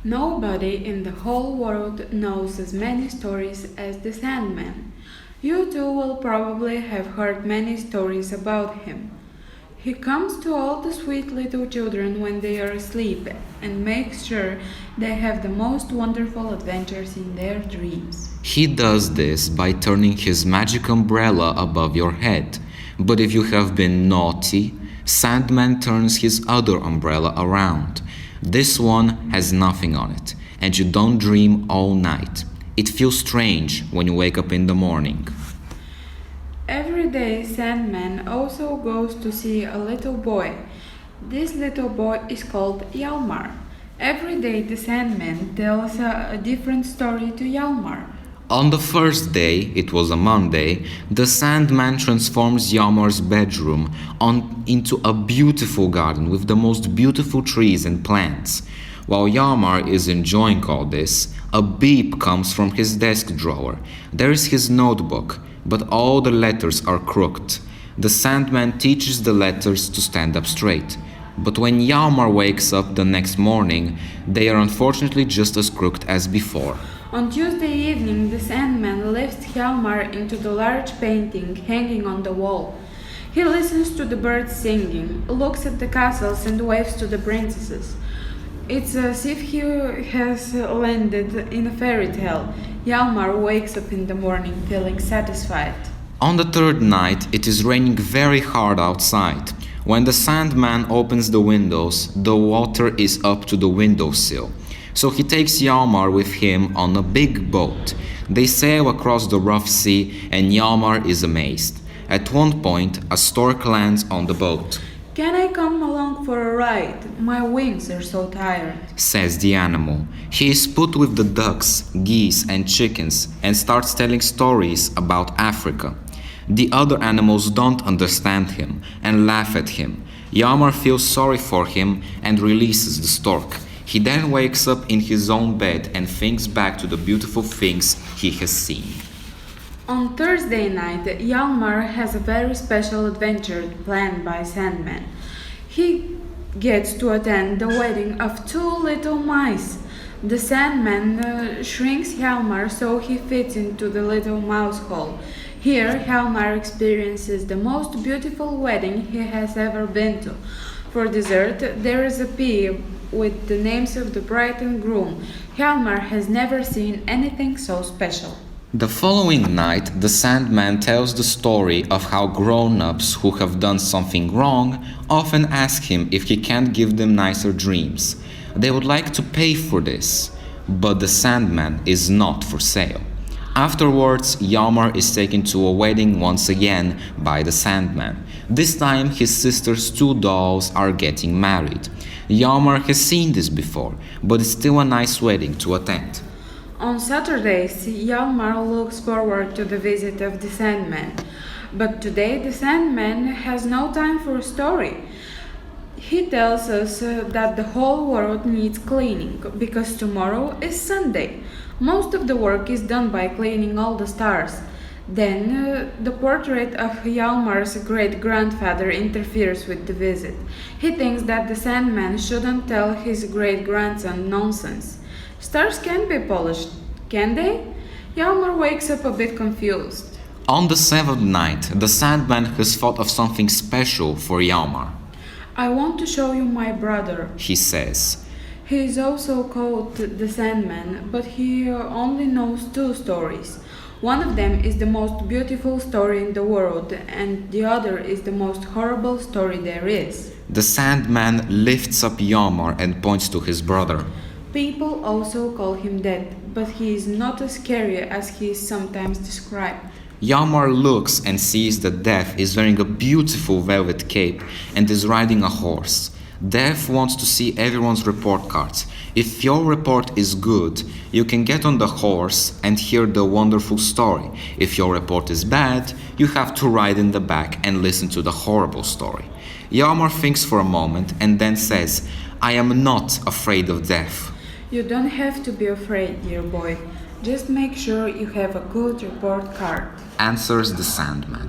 Nobody in the whole world knows as many stories as the Sandman. You too will probably have heard many stories about him. He comes to all the sweet little children when they are asleep and makes sure they have the most wonderful adventures in their dreams. He does this by turning his magic umbrella above your head. But if you have been naughty, Sandman turns his other umbrella around. This one has nothing on it, and you don't dream all night. It feels strange when you wake up in the morning. Every day, Sandman also goes to see a little boy. This little boy is called Hjalmar. Every day, the Sandman tells a different story to Hjalmar. On the first day, it was a Monday, the Sandman transforms Hjalmar's bedroom into a beautiful garden with the most beautiful trees and plants. While Hjalmar is enjoying all this, a beep comes from his desk drawer. There is his notebook, but all the letters are crooked. The Sandman teaches the letters to stand up straight. But when Hjalmar wakes up the next morning, they are unfortunately just as crooked as before. On Tuesday evening, the Sandman lifts Hjalmar into the large painting hanging on the wall. He listens to the birds singing, looks at the castles and waves to the princesses. It's as if he has landed in a fairy tale. Hjalmar wakes up in the morning feeling satisfied. On the third night, it is raining very hard outside. When the Sandman opens the windows, the water is up to the windowsill. So he takes Hjalmar with him on a big boat. They sail across the rough sea and Hjalmar is amazed. At one point, a stork lands on the boat. "Can I come along for a ride? My wings are so tired," says the animal. He is put with the ducks, geese and chickens and starts telling stories about Africa. The other animals don't understand him and laugh at him. Hjalmar feels sorry for him and releases the stork. He then wakes up in his own bed and thinks back to the beautiful things he has seen. On Thursday night, Hjalmar has a very special adventure planned by Sandman. He gets to attend the wedding of two little mice. The Sandman shrinks Hjalmar so he fits into the little mouse hole. Here, Hjalmar experiences the most beautiful wedding he has ever been to. For dessert, there is a pie with the names of the bride and groom. Hjalmar has never seen anything so special. The following night, the Sandman tells the story of how grown-ups who have done something wrong often ask him if he can't give them nicer dreams. They would like to pay for this, but the Sandman is not for sale. Afterwards, Hjalmar is taken to a wedding once again by the Sandman. This time, his sister's two dolls are getting married. Hjalmar has seen this before, but it's still a nice wedding to attend. On Saturdays, Hjalmar looks forward to the visit of the Sandman. But today, the Sandman has no time for a story. He tells us that the whole world needs cleaning because tomorrow is Sunday. Most of the work is done by cleaning all the stars. Then the portrait of Hjalmar's great-grandfather interferes with the visit. He thinks that the Sandman shouldn't tell his great-grandson nonsense. Stars can be polished, can they? Hjalmar wakes up a bit confused. On the seventh night, the Sandman has thought of something special for Hjalmar. "I want to show you my brother," he says. He is also called the Sandman, but he only knows two stories. One of them is the most beautiful story in the world, and the other is the most horrible story there is. The Sandman lifts up Hjalmar and points to his brother. People also call him Dead, but he is not as scary as he is sometimes described. Hjalmar looks and sees that Death is wearing a beautiful velvet cape and is riding a horse. Death wants to see everyone's report cards. If your report is good, you can get on the horse and hear the wonderful story. If your report is bad, you have to ride in the back and listen to the horrible story. Hjalmar thinks for a moment and then says, "I am not afraid of death." You don't have to be afraid, dear boy. Just make sure you have a good report card, answers the Sandman.